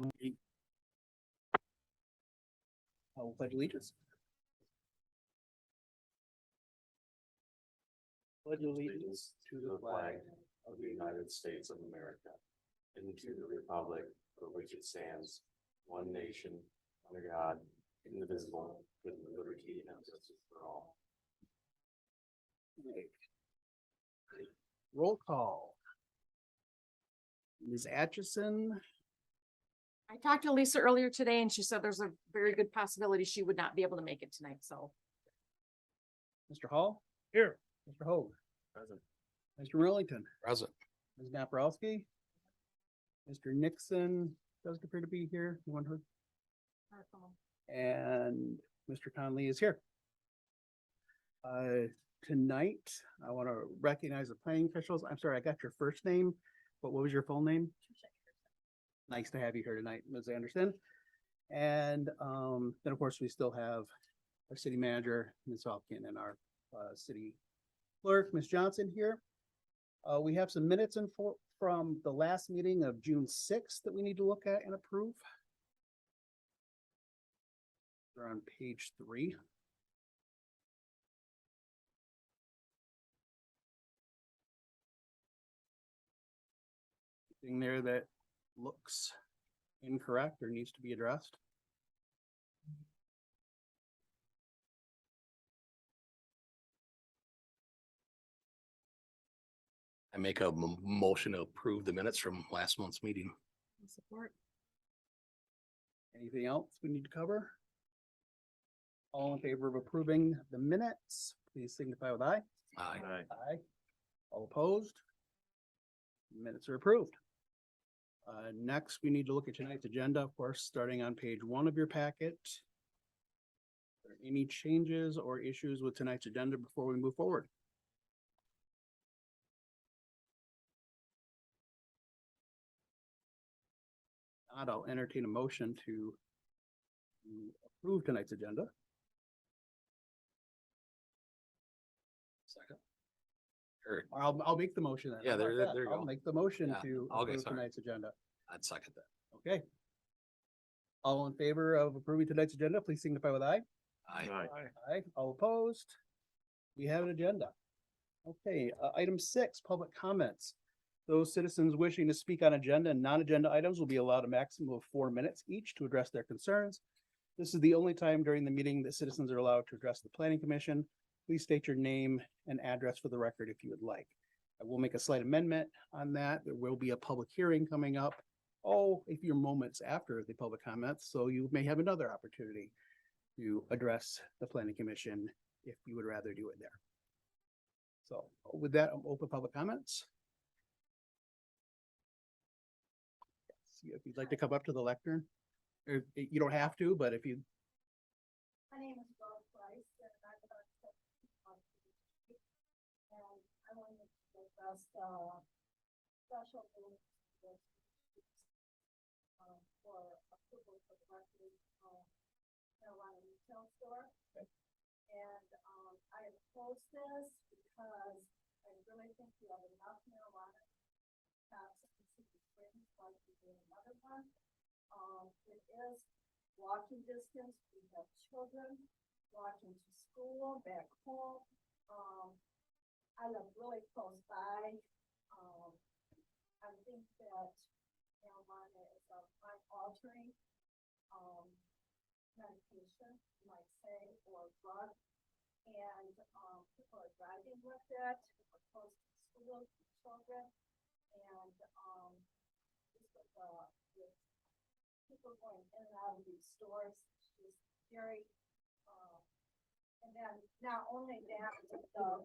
I will pledge allegiance. Pledge allegiance to the flag of the United States of America, and to the republic for which it stands, one nation, under God, indivisible, with liberty and justice for all. Roll call. Ms. Atchison, I talked to Lisa earlier today and she said there's a very good possibility she would not be able to make it tonight, so. Mr. Hall. Here. Mr. Hoag. Present. Mr. Millington. Present. Ms. Naprowski. Mr. Nixon doesn't appear to be here. You want her? And Mr. Conley is here. Tonight, I want to recognize the planning officials. I'm sorry, I got your first name, but what was your full name? Nice to have you here tonight, Ms. Anderson. And then, of course, we still have our city manager, Ms. Hopkins, and our city clerk, Ms. Johnson here. We have some minutes from the last meeting of June 6th that we need to look at and approve. They're on page 3. Anything there that looks incorrect or needs to be addressed? I make a motion to approve the minutes from last month's meeting. Support. Anything else we need to cover? All in favor of approving the minutes, please signify with aye. Aye. Aye. All opposed? Minutes are approved. Next, we need to look at tonight's agenda, of course, starting on page 1 of your packet. Are there any changes or issues with tonight's agenda before we move forward? Not, I'll entertain a motion to approve tonight's agenda. Second. Or Or I'll make the motion then. Yeah, How about there that? you I'll go. make the motion Yeah, to okay, approve sorry. tonight's agenda. I'd second that. Okay. All in favor of approving tonight's agenda, please signify with aye. Aye. Aye. All opposed? We have an agenda. Okay, item 6, public comments. Those citizens wishing to speak on agenda and non-agenda items will be allowed a maximum of 4 minutes each to address their concerns. This is the only time during the meeting that citizens are allowed to address the planning commission. Please state your name and address for the record if you would like. I will make a slight amendment on that. There will be a public hearing coming up. A few moments after the public comments, so you may have another opportunity to address the planning commission if you would rather do it there. So with that, I'll open public comments. See if you'd like to come up to the lectern, or you don't have to, but if you. My name is Rob Price, and I'm about to, and I wanted to discuss, special rules for approval for the record, marijuana retail store. Okay. And, I oppose this because I really think we have enough marijuana taps in Cedar Springs, like we do another one. It is walking distance. We have children walking to school, back home. I live really close by. I think that marijuana is a life altering, medication, you might say, or drug. And, people are driving with it, or close to school, children. And, just with people going in and out of these stores, it's just very, and then not only that, the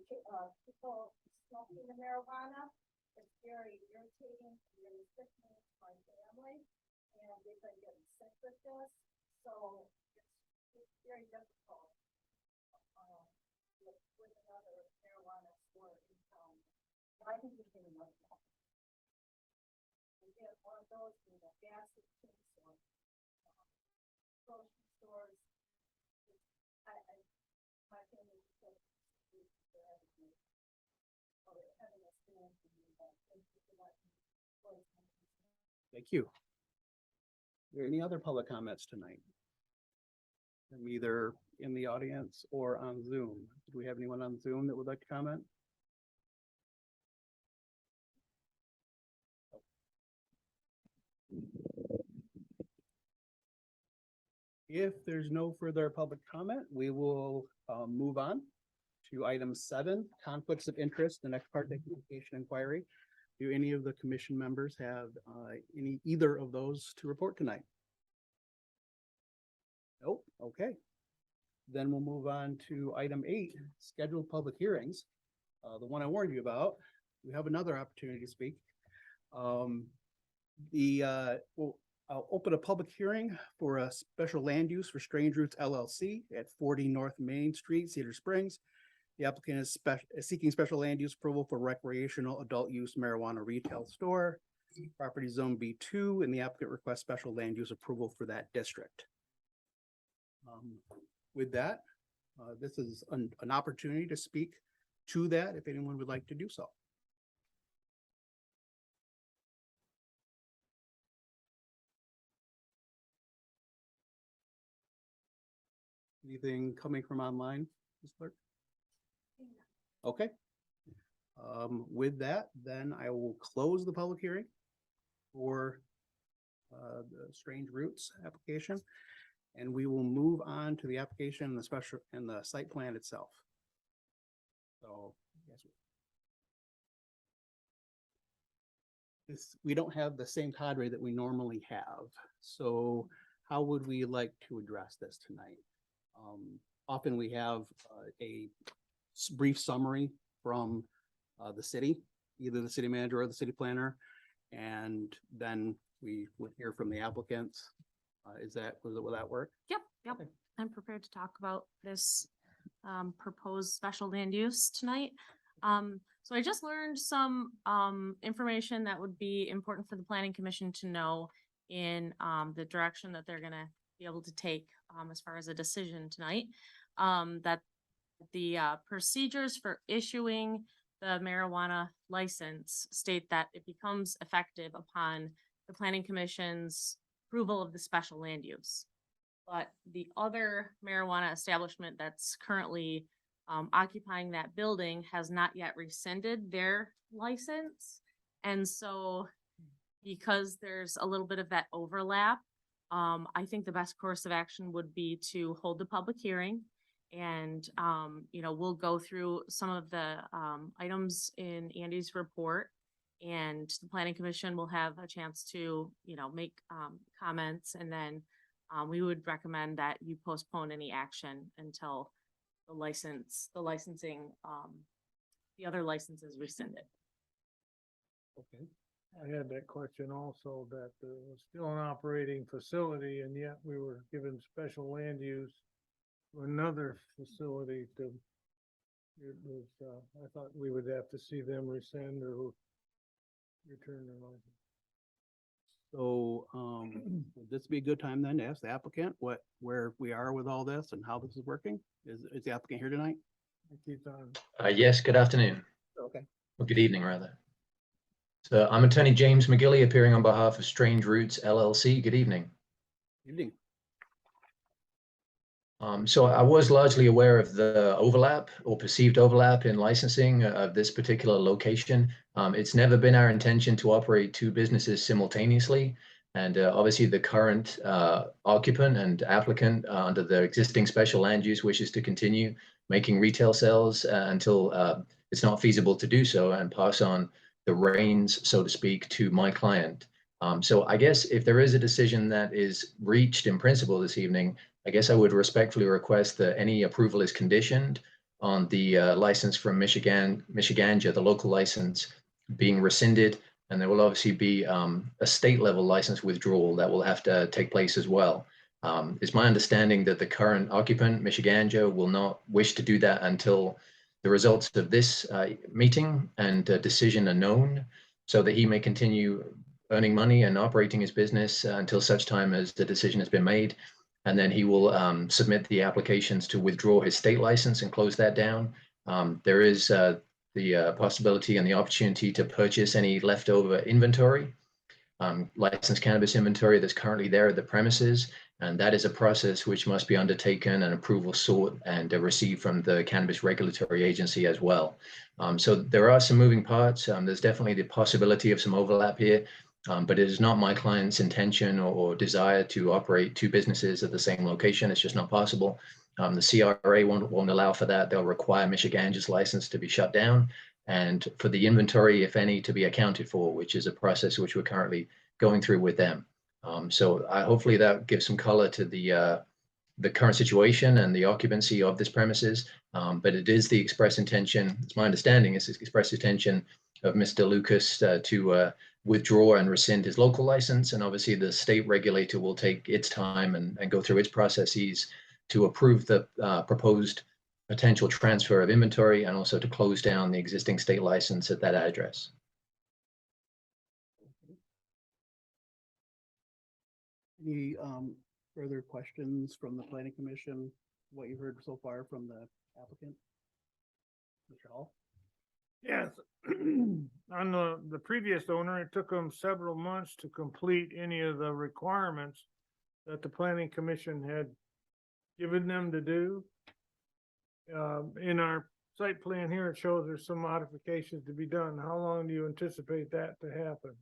people smoking the marijuana, it's very irritating, very sickening to my family, and they've been getting sick with this, so it's very difficult. With another marijuana store in town. I think we can another one. We get one of those in the gas station or grocery stores. My family said, Thank you. there any other public comments tonight? From either in the audience or on Zoom? Do we have anyone on Zoom that would like to comment? If there's no further public comment, we will move on to item 7, conflicts of interest, the next part, the communication inquiry. Do any of the commission members have either of those to report tonight? Nope, okay. Then we'll move on to item 8, scheduled public hearings. The one I warned you about, we have another opportunity to speak. I'll open a public hearing for a special land use for Strange Roots LLC at 40 North Main Street, Cedar Springs. The applicant is seeking special land use approval for recreational adult use marijuana retail store. Property zone B2, and the applicant requests special land use approval for that district. With that, this is an opportunity to speak to that if anyone would like to do so. Anything coming from online, Ms. Clerk? Okay. With that, then I will close the public hearing for the Strange Roots application. And we will move on to the application and the special and the site plan itself. So, yes. We don't have the same cadre that we normally have. So how would we like to address this tonight? Often we have a brief summary from the city, either the city manager or the city planner, and then we would hear from the applicants. Will that work? Yep. Okay. I'm prepared to talk about this proposed special land use tonight. So I just learned some information that would be important for the planning commission to know in the direction that they're gonna be able to take as far as a decision tonight. That the procedures for issuing the marijuana license state that it becomes effective upon the planning commission's approval of the special land use. But the other marijuana establishment that's currently occupying that building has not yet rescinded their license. And so because there's a little bit of that overlap, I think the best course of action would be to hold the public hearing. And, we'll go through some of the items in Andy's report. And the planning commission will have a chance to, make comments, and then we would recommend that you postpone any action until the other license is rescinded. Okay. I had that question also, that there was still an operating facility, and yet we were given special land use for another facility to, it was, I thought we would have to see them rescind or return their license. So, would this be a good time then to ask the applicant where we are with all this and how this is working? Is the applicant here tonight? I keep on. Yes, good afternoon, Okay. or good evening rather. So I'm attorney James McGilly, appearing on behalf of Strange Roots LLC. Good evening. Evening. So I was largely aware of the overlap or perceived overlap in licensing of this particular location. It's never been our intention to operate two businesses simultaneously. And obviously the current occupant and applicant under the existing special land use wishes to continue making retail sales until it's not feasible to do so, and pass on the reins, so to speak, to my client. So I guess if there is a decision that is reached in principle this evening, I guess I would respectfully request that any approval is conditioned on the license from Michiganja, the local license, being rescinded. And there will obviously be a state level license withdrawal that will have to take place as well. It's my understanding that the current occupant, Michiganja, will not wish to do that until the results of this meeting and decision are known, so that he may continue earning money and operating his business until such time as the decision has been made. And then he will submit the applications to withdraw his state license and close that down. There is the possibility and the opportunity to purchase any leftover inventory. licensed cannabis inventory that's currently there at the premises. And that is a process which must be undertaken and approval sought and received from the Cannabis Regulatory Agency as well. So there are some moving parts. There's definitely the possibility of some overlap here, but it is not my client's intention or desire to operate two businesses at the same location. It's just not possible. The CRA won't allow for that. They'll require Michigan's license to be shut down and for the inventory, if any, to be accounted for, which is a process which we're currently going through with them. So hopefully that gives some color to the current situation and the occupancy of this premises. But it is the express intention, it's my understanding, it's the express intention of Mr. Lucas to withdraw and rescind his local license. And obviously the state regulator will take its time and go through its processes to approve the proposed potential transfer of inventory and also to close down the existing state license at that address. Any further questions from the planning commission? What you heard so far from the applicant? Mr. Hall? Yes, on the previous owner, it took them several months to complete any of the requirements that the planning commission had given them to do. In our site plan here, it shows there's some modifications to be done. How long do you anticipate that to happen?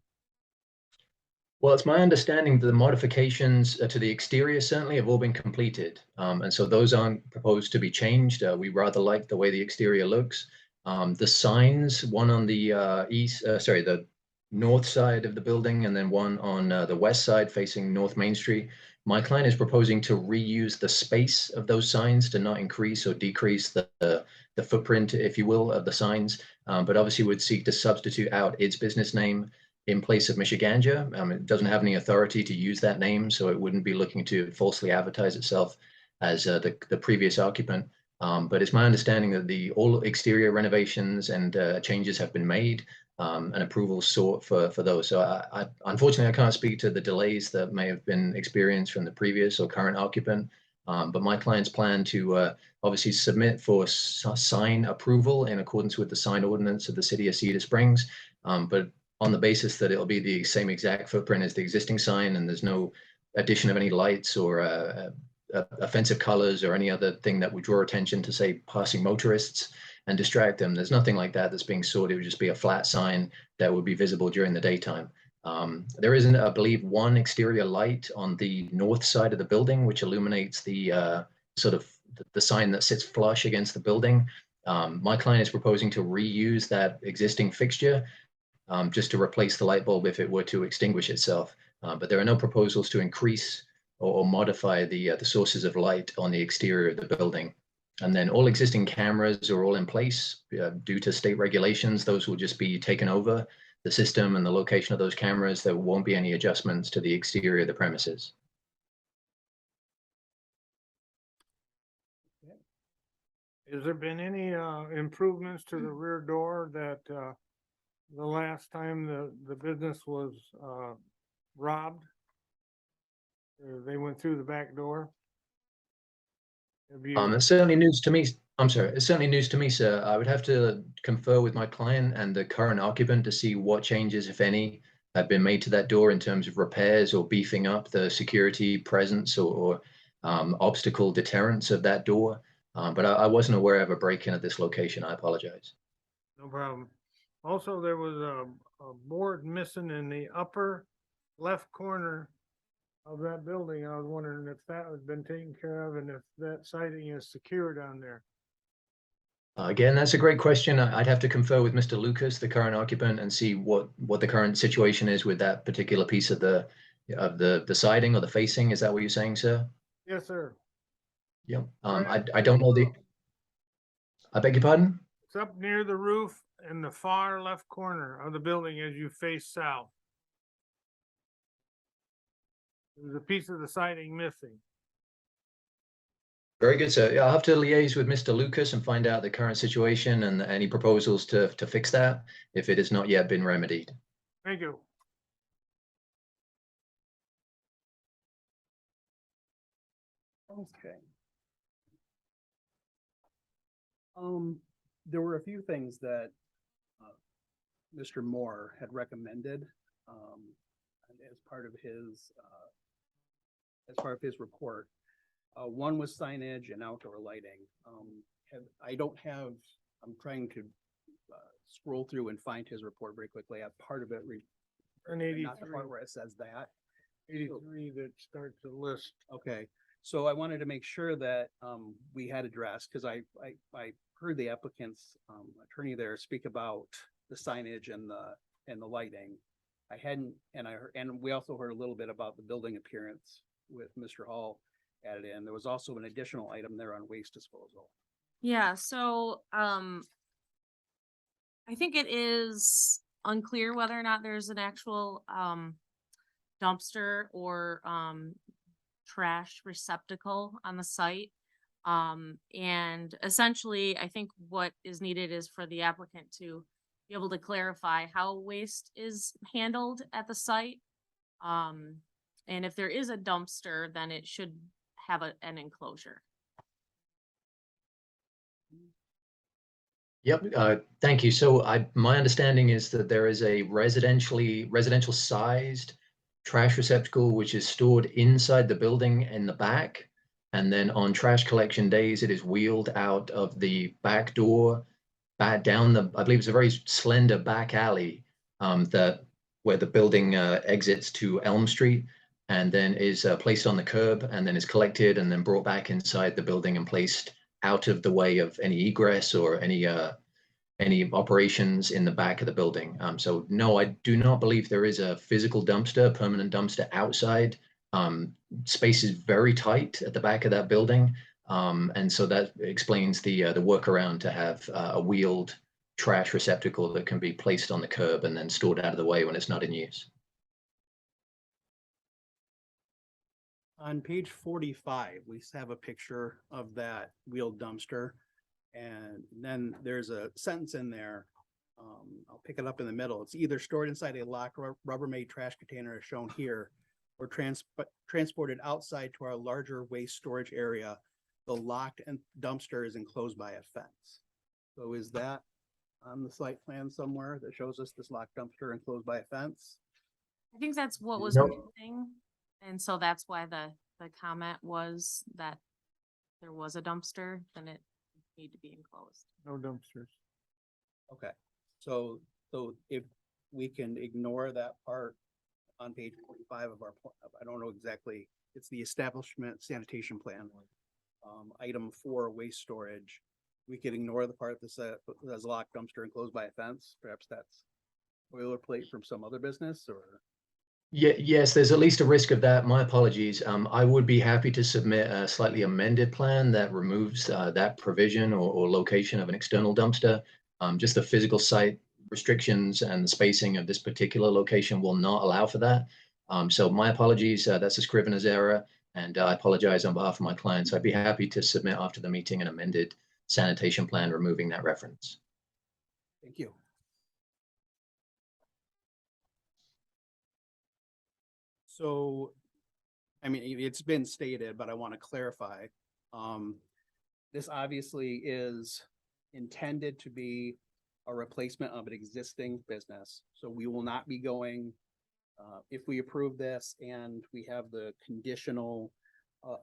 Well, it's my understanding that the modifications to the exterior certainly have all been completed. And so those aren't proposed to be changed. We rather like the way the exterior looks. The signs, one on the the north side of the building and then one on the west side facing North Main Street. My client is proposing to reuse the space of those signs to not increase or decrease the footprint, if you will, of the signs, but obviously would seek to substitute out its business name in place of Michiganja. It doesn't have any authority to use that name, so it wouldn't be looking to falsely advertise itself as the previous occupant. But it's my understanding that all exterior renovations and changes have been made and approvals sought for those. So I unfortunately, I can't speak to the delays that may have been experienced from the previous or current occupant. But my client's plan to obviously submit for sign approval in accordance with the sign ordinance of the city of Cedar Springs. But on the basis that it'll be the same exact footprint as the existing sign and there's no addition of any lights or offensive colors or any other thing that would draw attention to, say, passing motorists and distract them. There's nothing like that that's being sought. It would just be a flat sign that would be visible during the daytime. There isn't, I believe, one exterior light on the north side of the building, which illuminates the sort of the sign that sits flush against the building. My client is proposing to reuse that existing fixture just to replace the light bulb if it were to extinguish itself. But there are no proposals to increase or modify the sources of light on the exterior of the building. And then all existing cameras are all in place due to state regulations. Those will just be taken over, the system and the location of those cameras. There won't be any adjustments to the exterior of the premises. Has there been any improvements to the rear door that the last time the business was robbed? They went through the back door? It's certainly news to me. I'm sorry, it's certainly news to me, sir. I would have to confer with my client and the current occupant to see what changes, if any, have been made to that door in terms of repairs or beefing up the security presence or obstacle deterrence of that door. But I wasn't aware of a break-in at this location. I apologize. No problem. Also, there was a board missing in the upper left corner of that building. I was wondering if that has been taken care of and if that siding is secured on there. Again, that's a great question. I'd have to confer with Mr. Lucas, the current occupant, and see what the current situation is with that particular piece of the siding or the facing. Is that what you're saying, sir? Yes, sir. Yep. Right I don't know I beg your pardon? It's up near the roof in the far left corner of the building as you face south. There's a piece of the siding missing. Very good, sir. Yeah, I'll have to liaise with Mr. Lucas and find out the current situation and any proposals to fix that if it has not yet been remedied. Thank you. Okay. There were a few things that Mr. Moore had recommended. as part of his report. One was signage and outdoor lighting. I'm trying to scroll through and find his report very quickly. I have part of it, An not the 83, part where it says that. 83 that starts the list. Okay, so I wanted to make sure that we had addressed, because I heard the applicant's attorney there speak about the signage and the lighting. I hadn't, and we also heard a little bit about the building appearance with Mr. Hall added in. There was also an additional item there on waste disposal. Yeah, so, I think it is unclear whether or not there's an actual, dumpster or, trash receptacle on the site. And essentially, I think what is needed is for the applicant to be able to clarify how waste is handled at the site. And if there is a dumpster, then it should have an enclosure. Yep, thank you. So my understanding is that there is a residential sized trash receptacle which is stored inside the building in the back. And then on trash collection days, it is wheeled out of the back door, back down I believe it's a very slender back alley, where the building exits to Elm Street, and then is placed on the curb, and then is collected and then brought back inside the building and placed out of the way of any egress or any operations in the back of the building. So no, I do not believe there is a physical dumpster, permanent dumpster outside. Space is very tight at the back of that building. And so that explains the workaround to have a wheeled trash receptacle that can be placed on the curb and then stored out of the way when it's not in use. On page 45, we have a picture of that wheeled dumpster. And then there's a sentence in there. I'll pick it up in the middle. It's either stored inside a locked Rubbermaid trash container as shown here, or transported outside to our larger waste storage area. The locked and dumpster is enclosed by a fence. So is that on the site plan somewhere that shows us this locked dumpster enclosed by a fence? I think that's what was Nope. missing. And so that's why the comment was that there was a dumpster, then it need to be enclosed. No dumpsters. Okay, so if we can ignore that part on page 45 of our, I don't know exactly, it's the establishment sanitation plan. Item 4, waste storage. We could ignore the part that says locked dumpster enclosed by a fence. Perhaps that's boilerplate from some other business, or? Yeah, yes, there's at least a risk of that. My apologies. I would be happy to submit a slightly amended plan that removes that provision or location of an external dumpster. Just the physical site restrictions and the spacing of this particular location will not allow for that. So my apologies. That's a Scrivener's error, and I apologize on behalf of my clients. I'd be happy to submit after the meeting an amended sanitation plan removing that reference. Thank you. So, I mean, it's been stated, but I want to clarify. This obviously is intended to be a replacement of an existing business. So we will not be going, if we approve this and we have the conditional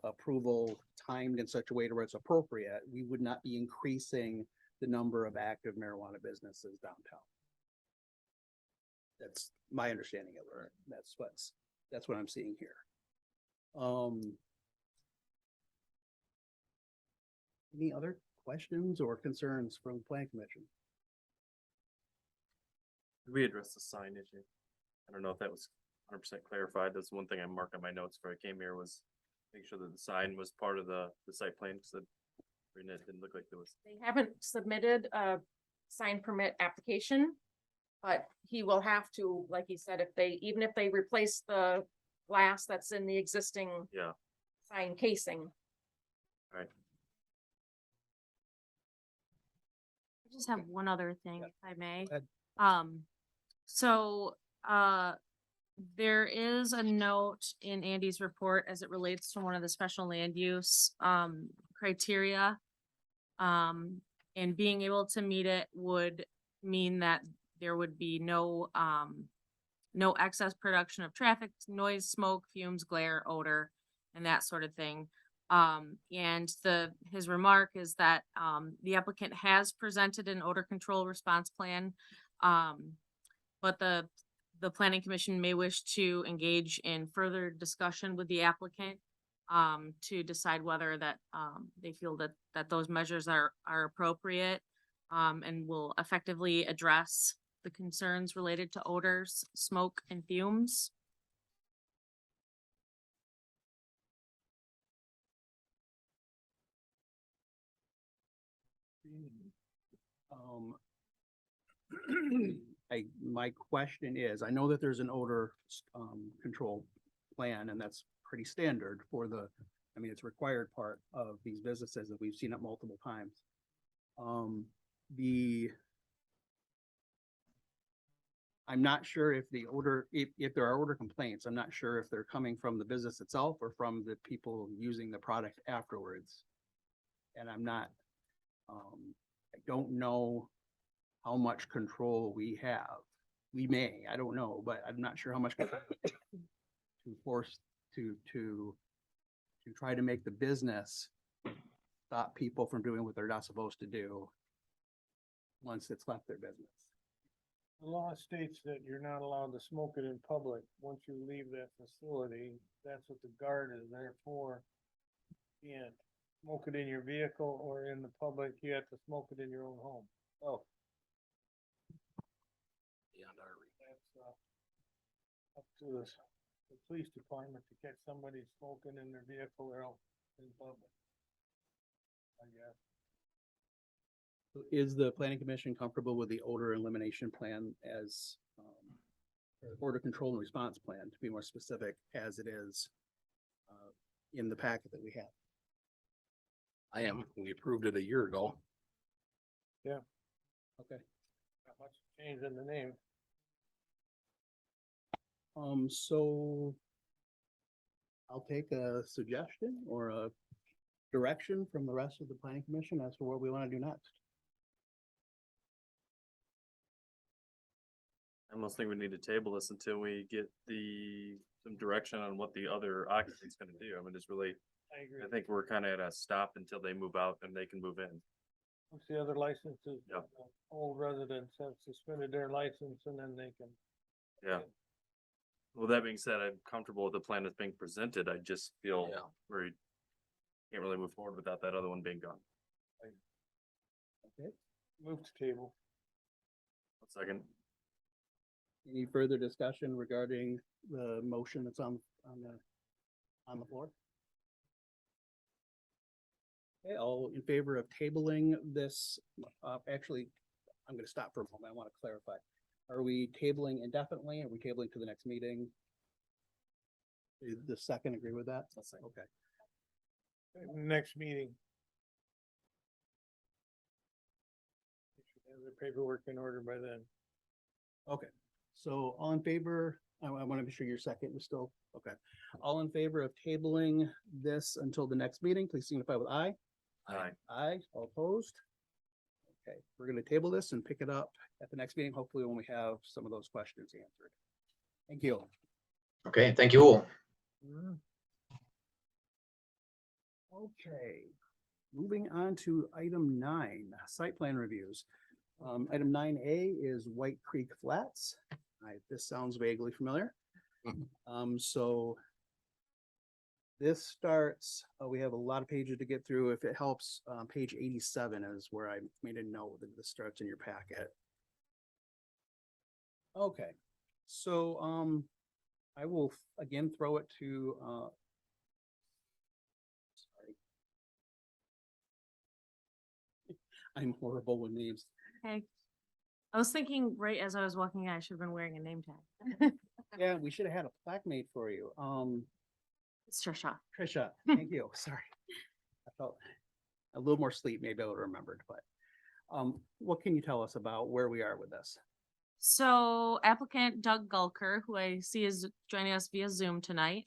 approval timed in such a way to where it's appropriate, we would not be increasing the number of active marijuana businesses downtown. That's my understanding of it. That's what I'm seeing here. Any other questions or concerns from the Plan Commission? Did we address the sign issue? I don't know if that was 100% clarified. That's one thing I marked on my notes before I came here, was make sure that the sign was part of the site plan, because it didn't look like there was. They haven't submitted a sign permit application, but he will have to, like he said, even if they replace the glass that's in the existing Yeah. sign casing. Right. I just have one other thing, if I may. Go ahead. So, there is a note in Andy's report as it relates to one of the special land use, criteria. And being able to meet it would mean that there would be no no excess production of traffic, noise, smoke, fumes, glare, odor, and that sort of thing. And his remark is that, the applicant has presented an odor control response plan. But the planning commission may wish to engage in further discussion with the applicant, to decide whether that, they feel that those measures are appropriate, and will effectively address the concerns related to odors, smoke, and fumes. Um, my question is, I know that there's an odor, control plan, and that's pretty standard for it's required part of these businesses, and we've seen it multiple times. I'm not sure if if there are odor complaints, I'm not sure if they're coming from the business itself or from the people using the product afterwards. And I don't know how much control we have. We may, I don't know, but I'm not sure how much control to force to try to make the business stop people from doing what they're not supposed to do once it's left their business. The law states that you're not allowed to smoke it in public. Once you leave that facility, that's what the guard is there for. You can't smoke it in your vehicle or in the public. You have to smoke it in your own home. Oh, Beyond our reach. that's, up to the police department to catch somebody smoking in their vehicle or else in public, I guess. Is the planning commission comfortable with the odor elimination plan as, or odor control and response plan, to be more specific, as it is in the packet that we have? I am. We approved it a year ago. Okay. Not much change in the name. So I'll take a suggestion or a direction from the rest of the planning commission as to what we want to do next. I almost think we need to table this until we get some direction on what the other occupant's gonna do. It's really, I agree. I think we're kind of at a stop until they move out and they can move in. Once the other licenses, Yep. old residents have suspended their license and then they can. Yeah. Well, that being said, I'm comfortable with the plan that's being presented. I just feel Yeah. we can't really move forward without that other one being gone. Move to table. 1 second. Any further discussion regarding the motion that's on the floor? Okay, all in favor of tabling this, actually, I'm gonna stop for a moment. I want to clarify. Are we tabling indefinitely? Are we tabling to the next meeting? Does the second agree with that? Okay. Next meeting. We should have the paperwork in order by then. Okay, so all in favor, I want to be sure your second is still, okay. All in favor of tabling this until the next meeting, please signify with aye. Aye. Aye, all opposed? Okay, we're gonna table this and pick it up at the next meeting, hopefully when we have some of those questions answered. Thank you. Okay, thank you all. Okay, moving on to item 9, site plan reviews. Item 9A is White Creek Flats. This sounds vaguely familiar. So this starts, we have a lot of pages to get through. If it helps, page 87 is where I made a note that this starts in your packet. Okay, so, I will again throw it to, sorry. I'm horrible with names. Okay. I was thinking right as I was walking in, I should have been wearing a name tag. Yeah, we should have had a plaque made for you. It's Trisha. Trisha, thank you. Sorry. I felt a little more sleep, maybe I would have remembered, but what can you tell us about where we are with this? So applicant Doug Gulker, who I see is joining us via Zoom tonight,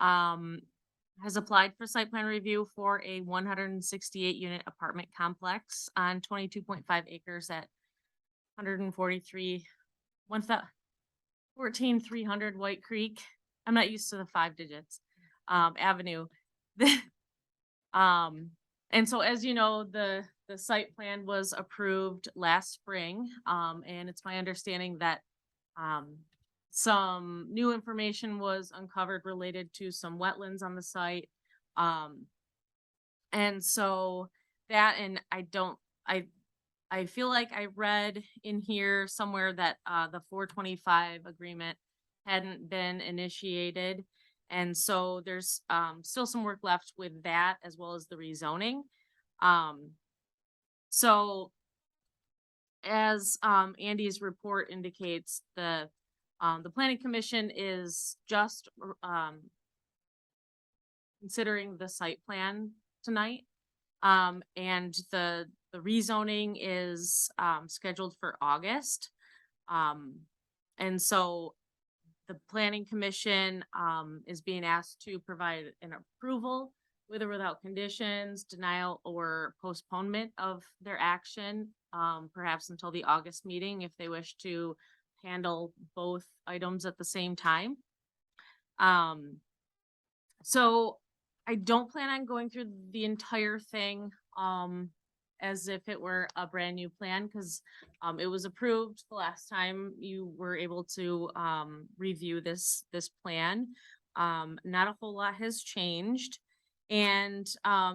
has applied for site plan review for a 168 unit apartment complex on 22.5 acres at 143, 14,300 White Creek. I'm not used to the 5 digits, Avenue. And so as you know, the site plan was approved last spring. And it's my understanding that, some new information was uncovered related to some wetlands on the site. And so that, and I feel like I read in here somewhere that, the 425 agreement hadn't been initiated. And so there's, still some work left with that as well as the rezoning. So as, Andy's report indicates, the planning commission is just, considering the site plan tonight. And the rezoning is, scheduled for August. And so the planning commission, is being asked to provide an approval with or without conditions, denial or postponement of their action, perhaps until the August meeting if they wish to handle both items at the same time. So I don't plan on going through the entire thing, as if it were a brand new plan, because, it was approved the last time you were able to, review this plan. Not a whole lot has changed. And,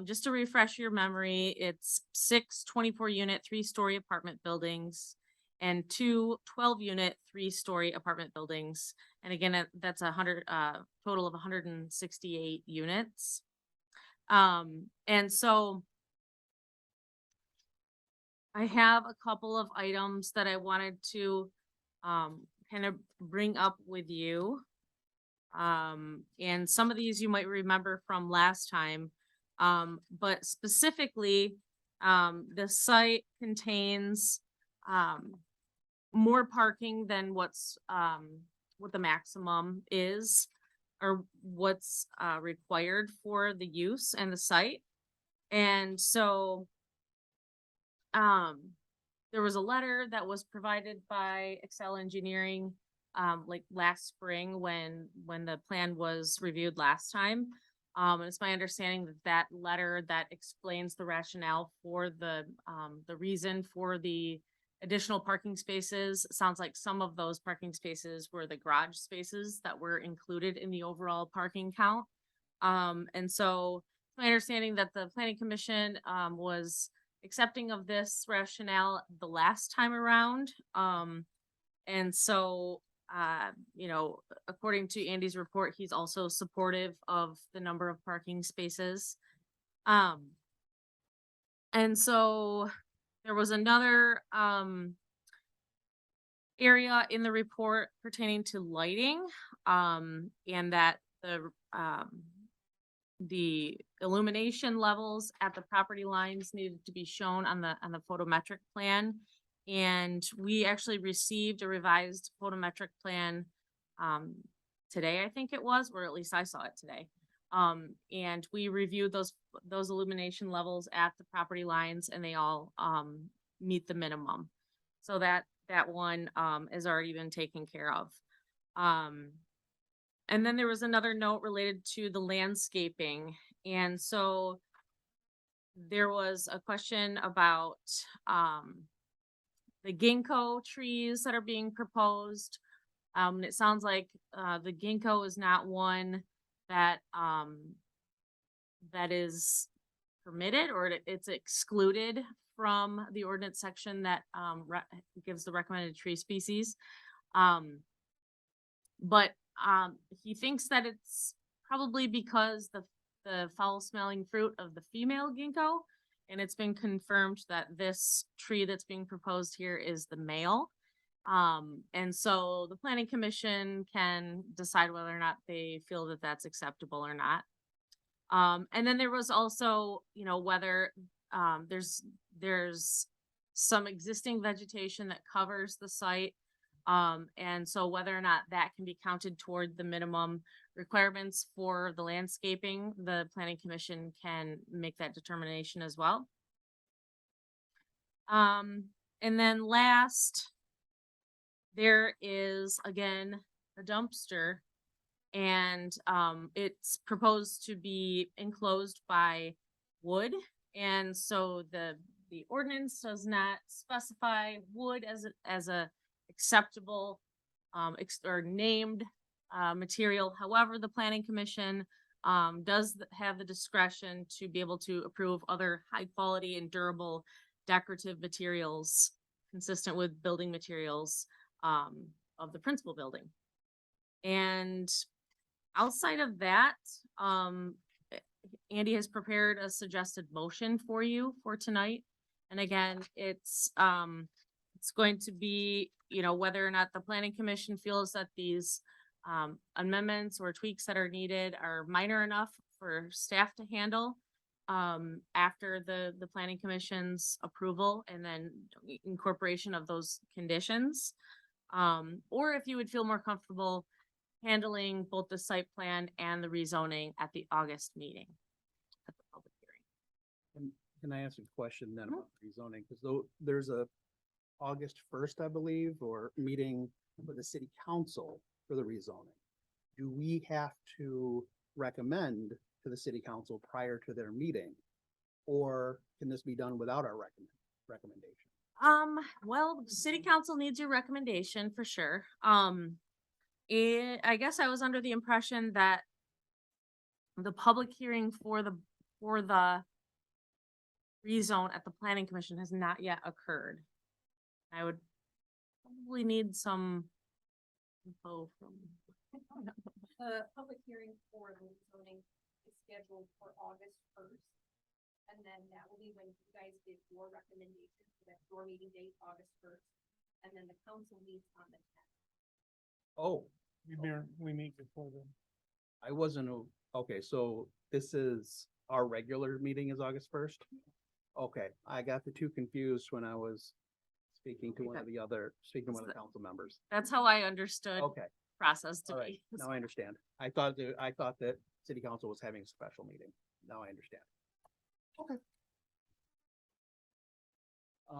just to refresh your memory, it's 6 24-unit, 3-story apartment buildings and 2 12-unit, 3-story apartment buildings. And again, that's total of 168 units. And so I have a couple of items that I wanted to, kind of bring up with you. And some of these you might remember from last time. But specifically, the site contains, more parking than what the maximum is, or what's, required for the use and the site. And so, there was a letter that was provided by Excel Engineering, like last spring when the plan was reviewed last time. And it's my understanding that that letter that explains the rationale for the reason for the additional parking spaces, sounds like some of those parking spaces were the garage spaces that were included in the overall parking count. And so it's my understanding that the planning commission, was accepting of this rationale the last time around. And so, according to Andy's report, he's also supportive of the number of parking spaces. And so there was another, area in the report pertaining to lighting, and that the illumination levels at the property lines needed to be shown on the photometric plan. And we actually received a revised photometric plan, today, I think it was, or at least I saw it today. And we reviewed those illumination levels at the property lines, and they all, meet the minimum. So that one, has already been taken care of. And then there was another note related to the landscaping. And so there was a question about, the ginkgo trees that are being proposed. And it sounds like, the ginkgo is not one that, that is permitted, or it's excluded from the ordinance section that, gives the recommended tree species. But he thinks that it's probably because the foul smelling fruit of the female ginkgo, and it's been confirmed that this tree that's being proposed here is the male. And so the planning commission can decide whether or not they feel that that's acceptable or not. And then there was also, whether, there's some existing vegetation that covers the site. And so whether or not that can be counted toward the minimum requirements for the landscaping, the planning commission can make that determination as well. And then last, there is again a dumpster. And it's proposed to be enclosed by wood. And so the ordinance does not specify wood as a acceptable or named material. However, the planning commission does have the discretion to be able to approve other high quality and durable decorative materials consistent with building materials of the principal building. And outside of that, Andy has prepared a suggested motion for you for tonight. And again, it's going to be, whether or not the planning commission feels that these amendments or tweaks that are needed are minor enough for staff to handle after the planning commission's approval and then incorporation of those conditions. Or if you would feel more comfortable handling both the site plan and the rezoning at the August meeting. At the public hearing. Can I ask a question then about rezoning? Because though there's a August 1st, I believe, or meeting with the city council for the rezoning. Do we have to recommend to the city council prior to their meeting? Or can this be done without our recommendation? Well, city council needs your recommendation for sure. I guess I was under the impression that the public hearing for the rezone at the planning commission has not yet occurred. I would probably need some info from. The public hearing for the zoning is scheduled for August 1st. And then that will be when you guys give your recommendation for that your meeting date, August 1st. And then the council meets on the 10th. Oh, We meet before then. I wasn't, okay, so this is, our regular meeting is August 1st? Okay, I got the two confused when I was speaking to one of the council members. That's how I understood Okay, process to all right, be. now I understand. I thought that city council was having a special meeting. Now I understand. Okay.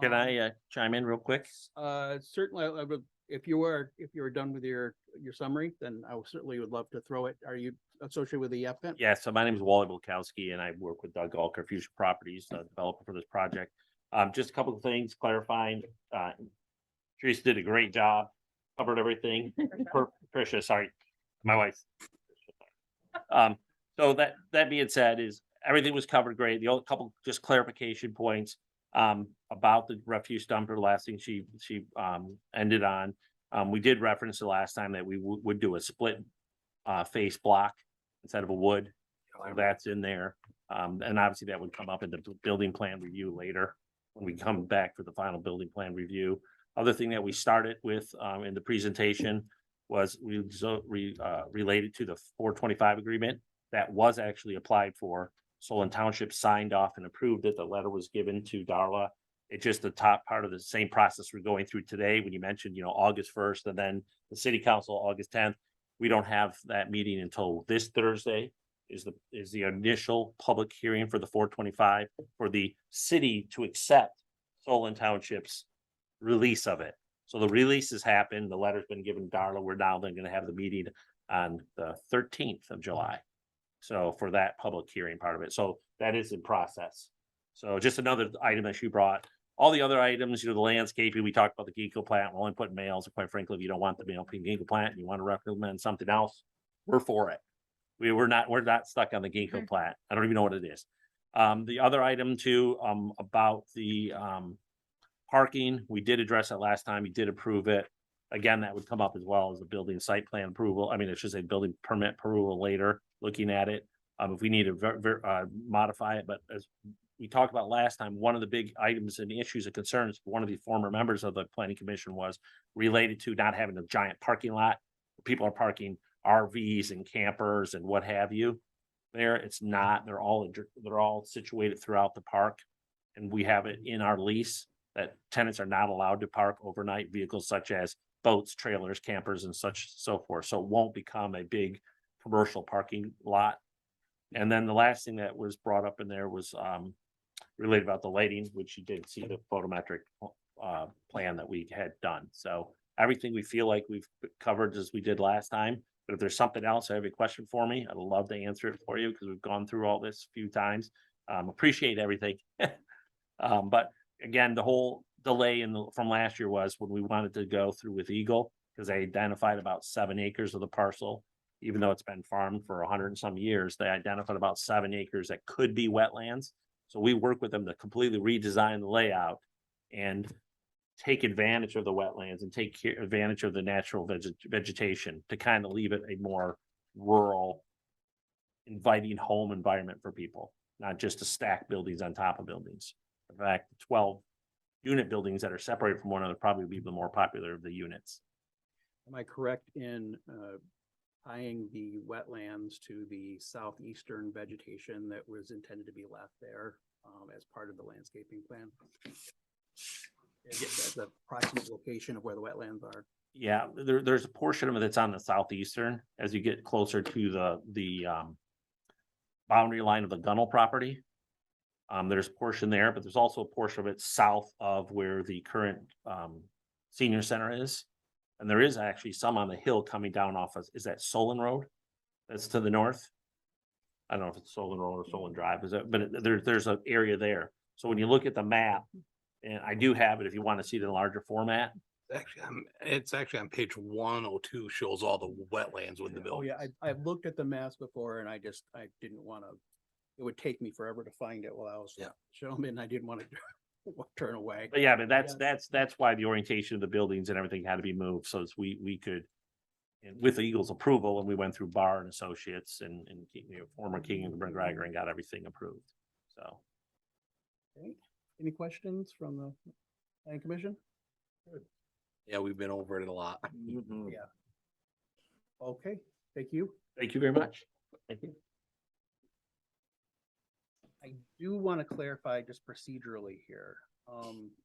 Can I chime in real quick? Certainly, I would, if you were done with your summary, then I certainly would love to throw it. Are you associated with the applicant? Yeah, so my name is Wally Bulkowski and I work with Doug Alker, Fusion Properties, developer for this project. Just a couple of things clarifying. Teresa did a great job, covered everything. Tricia, sorry, my wife. So that being said, is everything was covered great. The only couple just clarification points about the refuse dumper. Last thing she ended on. We did reference the last time that we would do a split face block instead of a wood. So that's in there. And obviously that would come up in the building plan review later when we come back for the final building plan review. Other thing that we started with in the presentation was related to the 425 agreement that was actually applied for. Solon Township signed off and approved it. The letter was given to Darla. It's just the top part of the same process we're going through today. When you mentioned, August 1st and then the city council, August 10th, we don't have that meeting until this Thursday is the initial public hearing for the 425 for the city to accept Solon Township's release of it. So the release has happened. The letter's been given to Darla. We're now then going to have the meeting on the 13th of July. So for that public hearing part of it. So that is in process. So just another item that you brought. All the other items, the landscaping, we talked about the Ginkgo plant, we're only putting males. Quite frankly, if you don't want the male Ginkgo plant and you want to recommend something else, we're for it. We're not stuck on the Ginkgo plant. I don't even know what it is. The other item too, about the parking, we did address it last time. You did approve it. Again, that would come up as well as the building site plan approval. I mean, it's just a building permit approval later, looking at it. If we need to modify it, but as we talked about last time, one of the big items and issues and concerns for one of the former members of the planning commission was related to not having a giant parking lot. People are parking RVs and campers and what have you. There, it's not. They're all situated throughout the park, and we have it in our lease that tenants are not allowed to park overnight vehicles such as boats, trailers, campers, and so forth. So it won't become a big commercial parking lot. And then the last thing that was brought up in there was related about the lighting, which you did see the photometric plan that we had done. So everything we feel like we've covered as we did last time. But if there's something else, I have a question for me, I'd love to answer it for you because we've gone through all this a few times. Appreciate everything. But again, the whole delay from last year was when we wanted to go through with Eagle, because they identified about 7 acres of the parcel. Even though it's been farmed for 100 and some years, they identified about 7 acres that could be wetlands. So we work with them to completely redesign the layout and take advantage of the wetlands and take advantage of the natural vegetation to kind of leave it a more rural, inviting home environment for people, not just to stack buildings on top of buildings. In fact, 12 unit buildings that are separated from one another probably be the more popular of the units. Am I correct in tying the wetlands to the southeastern vegetation that was intended to be left there as part of the landscaping plan? As the approximate location of where the wetlands are. Yeah, there's a portion of it that's on the southeastern as you get closer to the boundary line of the Gunnell property. There's a portion there, but there's also a portion of it south of where the current senior center is. And there is actually some on the hill coming down off of, is that Solon Road? That's to the north. I don't know if it's Solon Road or Solon Drive, is it? But there's an area there. So when you look at the map, and I do have it if you want to see it in a larger format. It's actually on page 102, shows all the wetlands with the Oh, building. yeah, I've looked at the maps before and I didn't want to, it would take me forever to find it while I was Yeah. showing, and I didn't want to turn away. But yeah, but that's why the orientation of the buildings and everything had to be moved, so as we could. And with the Eagles' approval, and we went through Barr and Associates and former King and McGregor and got everything approved, so. Okay. Any questions from the planning commission? Yeah, we've been over it a lot. Yeah. Okay, thank you. Thank you very much. Thank you. I do want to clarify just procedurally here.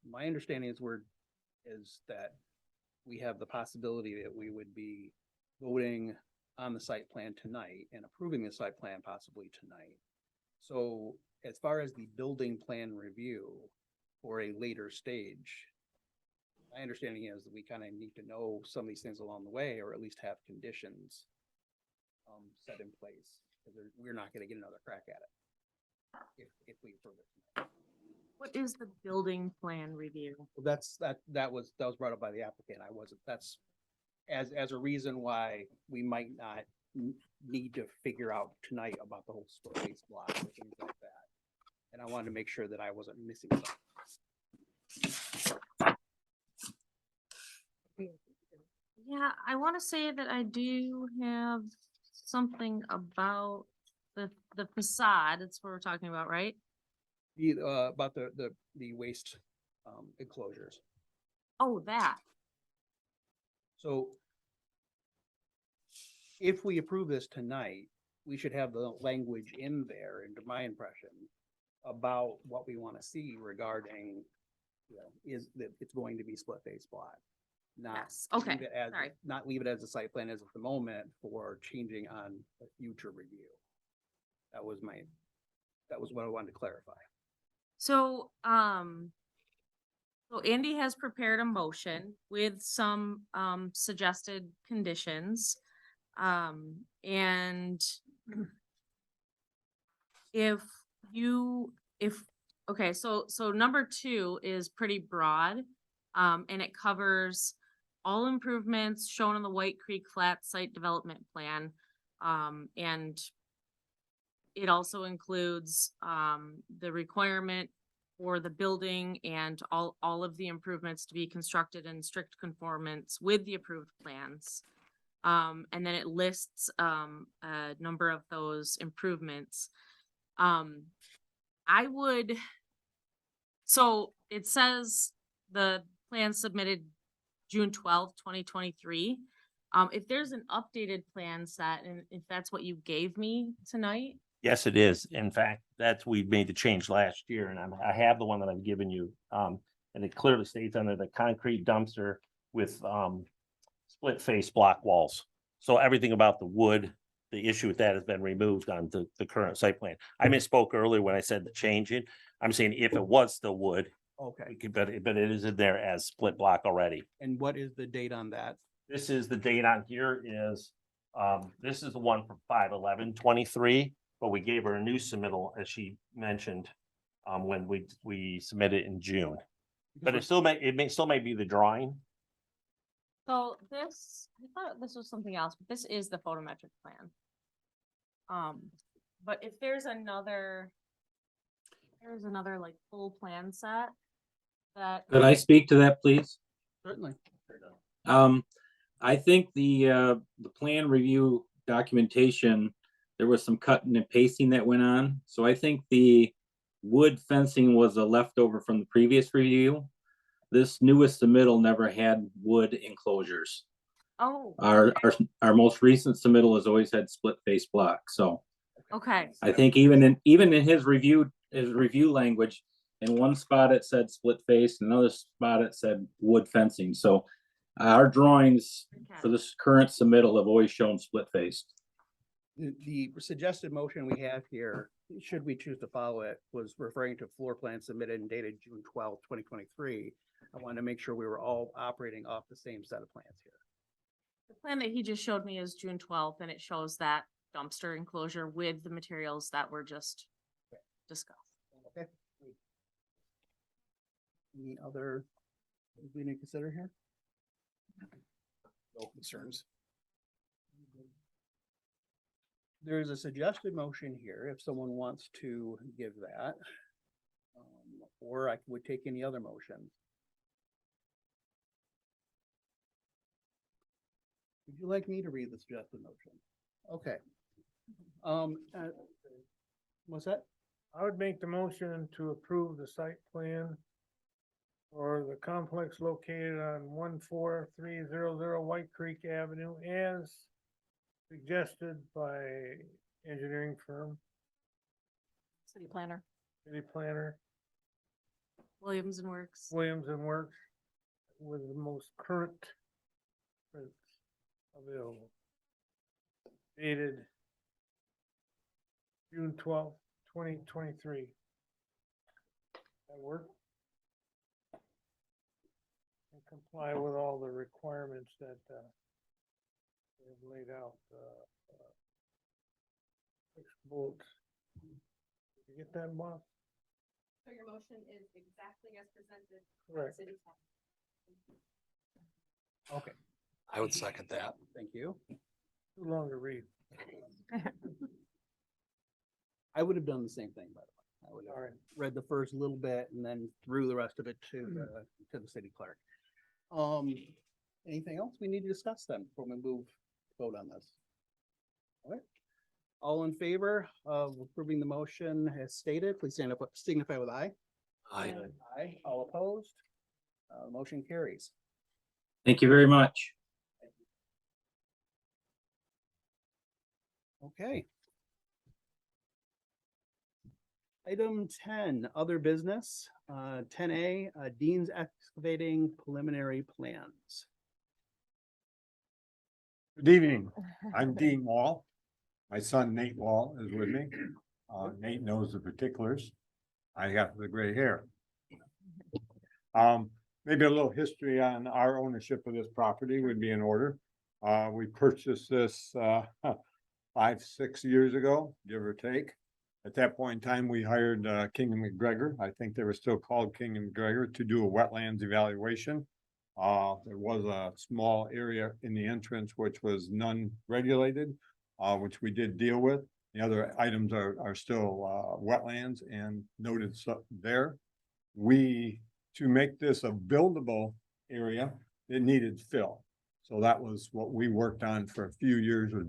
My understanding is that we have the possibility that we would be voting on the site plan tonight and approving the site plan possibly tonight. So as far as the building plan review for a later stage, my understanding is that we kind of need to know some of these things along the way, or at least have conditions set in place, because we're not going to get another crack at it if we approve it. What is the building plan review? Well, that was brought up by the applicant. That's as a reason why we might not need to figure out tonight about the whole space block and things like that. And I wanted to make sure that I wasn't missing something. Yeah, I want to say that I do have something about the facade. That's what we're talking about, right? About the waste enclosures. Oh, that. So if we approve this tonight, we should have the language in there, into my impression, about what we want to see regarding, is that it's going to be split face block. Not Yes, okay, leave it as- sorry. Not leave it as a site plan as of the moment for changing on a future review. That was what I wanted to clarify. So, so Andy has prepared a motion with some, suggested conditions. And okay, so number 2 is pretty broad. And it covers all improvements shown on the White Creek Flat Site Development Plan. And it also includes, the requirement for the building and all of the improvements to be constructed in strict conformance with the approved plans. And then it lists, a number of those improvements. So it says the plan submitted June 12th, 2023. If there's an updated plan set, and if that's what you gave me tonight. Yes, it is. In fact, we made the change last year, and I have the one that I've given you. And it clearly states under the concrete dumpster with split face block walls. So everything about the wood, the issue with that has been removed on the current site plan. I misspoke earlier when I said the changing. I'm saying if it was still wood, Okay, But it is in there as split block already. and what is the date on that? This is the date on here is, this is the one from 5/11/23, but we gave her a new submittal, as she mentioned. When we submitted in June, but it still may be the drawing. So this, I thought this was something else, but this is the photometric plan. But if there's another like full plan set that. Could I speak to that, please? Certainly. I think the plan review documentation, there was some cutting and pasting that went on. So I think the wood fencing was a leftover from the previous review. This newest submittal never had wood enclosures. Oh, Our most recent submittal has always had split face block. So okay, I think even in his review language, in one spot it said split face, another spot it said wood fencing. So our drawings for okay. this current submittal have always shown split faced. The suggested motion we have here, should we choose to follow it, was referring to floor plan submitted and dated June 2023. I wanted to make sure we were all operating off the same set of plans here. The plan that he just showed me is June 12th, and it shows that dumpster enclosure with the materials that were just discussed. Okay. Any other things we need to consider here? No concerns. There's a suggested motion here, if someone wants to give that. Or I would take any other motion. Would you like me to read the suggested motion? Okay. What's that? I would make the motion to approve the site plan for the complex located on 14300 White Creek Avenue as suggested by engineering firm, City planner. city planner, Williams and Works. Williams and Works, with the most current prints available. Dated June 12th, 2023. That work? And comply with all the requirements that we have laid out. 6 bullets. Did you get that, Bob? So your motion is exactly as presented. Correct. City council. Okay, I would second that. thank you. Too long to read. I would have done the same thing, by the way. I would All have right. read the first little bit and then threw the rest of it to the city clerk. Anything else we need to discuss then before we vote on this? All right. All in favor of approving the motion as stated, please stand up, signify with aye. I, Aye. All opposed? Motion carries. Thank you very much. Okay. Item 10, other business, 10A, Dean's Excavating preliminary plans. Good evening. I'm Dean Wall. My son Nate Wall is with me. Nate knows the particulars. I got the gray hair. Maybe a little history on our ownership of this property would be in order. We purchased this 5-6 years ago, give or take. At that point in time, we hired King and McGregor. I think they were still called King and McGregor to do a wetlands evaluation. There was a small area in the entrance which was non-regulated, which we did deal with. The other items are still wetlands and noted there. To make this a buildable area, it needed fill. So that was what we worked on for a few years, was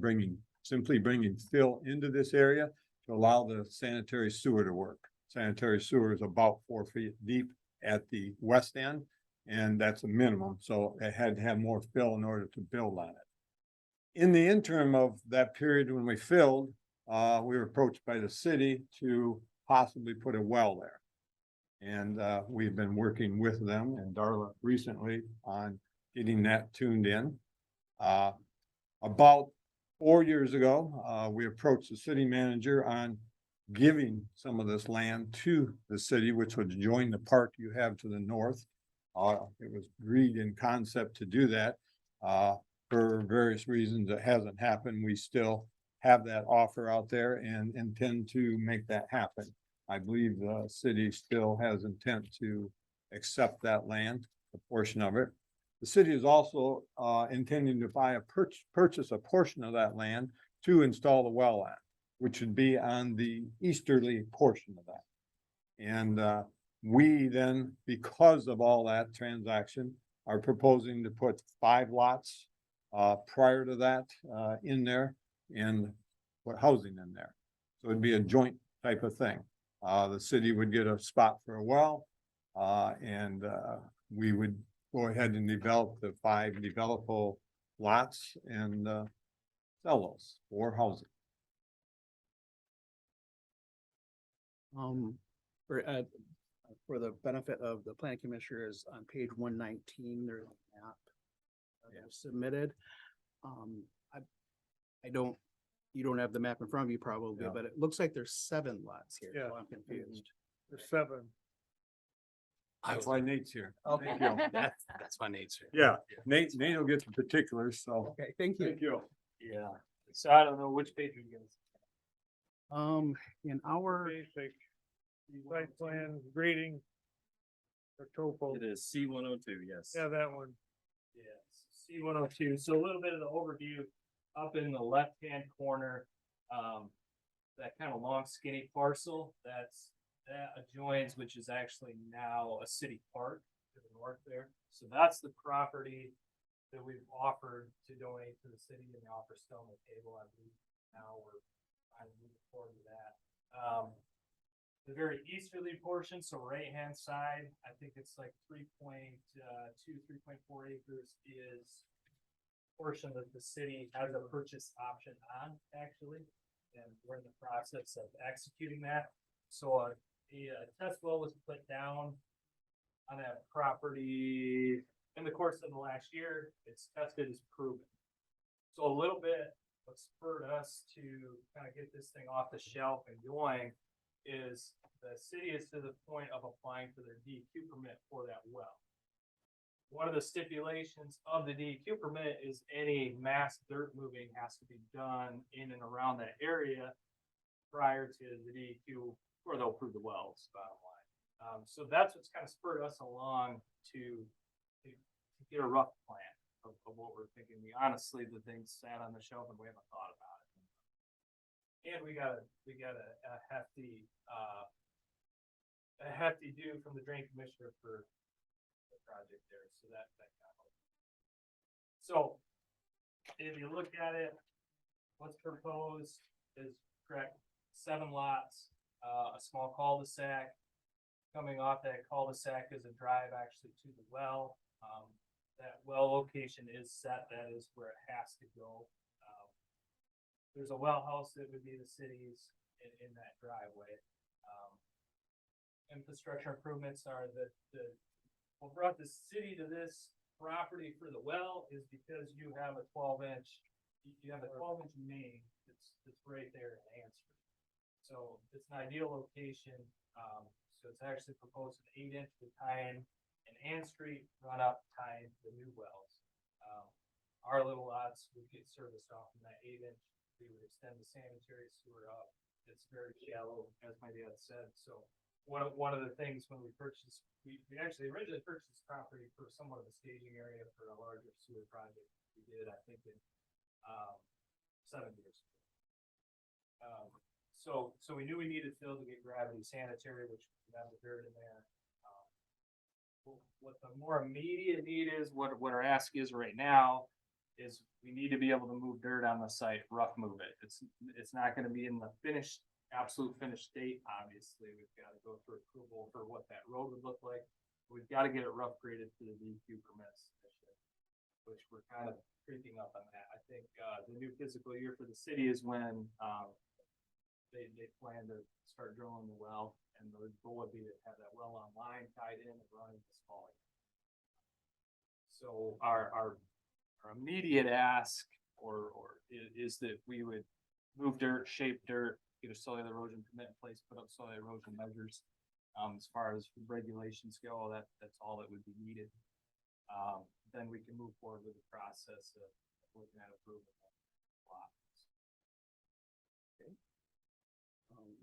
simply bringing fill into this area to allow the sanitary sewer to work. Sanitary sewer is about 4 feet deep at the west end, and that's a minimum. So it had to have more fill in order to build on it. In the interim of that period when we filled, we were approached by the city to possibly put a well there. And we've been working with them and Darla recently on getting that tuned in. About 4 years ago, we approached the city manager on giving some of this land to the city, which would join the park you have to the north. It was agreed in concept to do that. For various reasons, it hasn't happened. We still have that offer out there and intend to make that happen. I believe the city still has intent to accept that land, a portion of it. The city is also intending to purchase a portion of that land to install the well at, which would be on the easterly portion of that. And we then, because of all that transaction, are proposing to put 5 lots prior to that in there and put housing in there. So it'd be a joint type of thing. The city would get a spot for a well, and we would go ahead and develop the 5 developable lots and sell those for housing. For the benefit of the planning commissioners, on page 119, there's a map that was submitted. I don't, you don't have the map in front of you probably, Yeah. but it looks like there's 7 lots here, Yeah. so I'm confused. There's 7. That's why Nate's here. Okay. Thank you. That's my nature. Yeah, Nate will get the particulars, so. Okay, thank you. Thank you. Yeah, so I don't know which page you're gonna. In our, Basic site plan grading or topo. It is C-102, yes. Yeah, that one. Yes, C-102, so a little bit of the overview up in the left-hand corner. That kind of long skinny parcel that adjoins, which is actually now a city park to the north there. So that's the property that we've offered to donate to the city, and the offer still on the table. I believe now we're trying to move forward to that. The very easterly portion, so right-hand side, I think it's like 3.4 acres is portion that the city has a purchase option on, actually. And we're in the process of executing that. So a test well was put down on that property in the course of the last year. It's tested as proven. So a little bit what spurred us to kind of get this thing off the shelf and going is the city is to the point of applying for their DEQ permit for that well. One of the stipulations of the DEQ permit is any mass dirt moving has to be done in and around that area prior to the DEQ, or they'll approve the wells, bottom line. So that's what's kind of spurred us along to get a rough plan of what we're thinking. We honestly, the thing sat on the shelf and we haven't thought about it. And we got a hefty due from the drain commissioner for the project there, so that got helped. So if you look at it, what's proposed is correct, 7 lots, a small cul-de-sac. Coming off that cul-de-sac is a drive actually to the well. That well location is set, that is where it has to go. There's a well house that would be the city's in that driveway. Infrastructure improvements are what brought the city to this property for the well is because you have a 12-inch main that's right there in Ansford. So it's an ideal location. So it's actually proposed an 8-inch to tie in an Ann Street run up, tie into the new wells. Our little lots would get serviced off from that 8-inch. We would extend the sanitary sewer up. It's very shallow, as my dad said. So one of the things when we purchased, we actually originally purchased this property for somewhat of a staging area for a larger sewer project. We did, I think, in 7 years ago. So we knew we needed fill to get gravity sanitary, which we have the dirt in there. What the more immediate need is, what our ask is right now, is we need to be able to move dirt on the site, rough move it. It's not gonna be in the absolute finished state, obviously. We've got to go through approval for what that road would look like. We've got to get it rough graded to the DEQ permits, which we're kind of creeping up on that. I think the new fiscal year for the city is when they plan to start drilling the well, and the goal would be to have that well online, tied in and running this fall. So our immediate ask is that we would move dirt, shape dirt, get a soil erosion permit in place, put up soil erosion measures. As far as regulations go, that's all that would be needed. Then we can move forward with the process of looking at approval.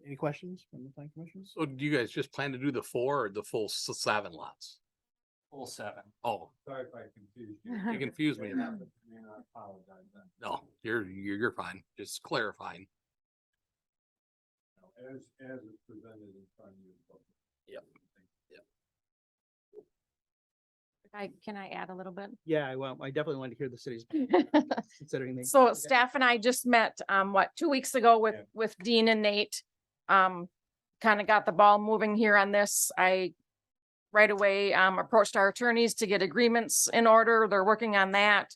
Any questions from the planning commission? So do you guys just plan to do the 4 or the full 7 lots? Full 7. Oh, Sorry if I confused you. you confused me. I apologize then. No, you're fine. Just clarifying. As it's presented in front of you. Yep. Can I add a little bit? Yeah, I definitely want to hear the city's considering they. So staff and I just met, 2 weeks ago Yeah. with Dean and Nate. Kind of got the ball moving here on this. I right away, approached our attorneys to get agreements in order. They're working on that.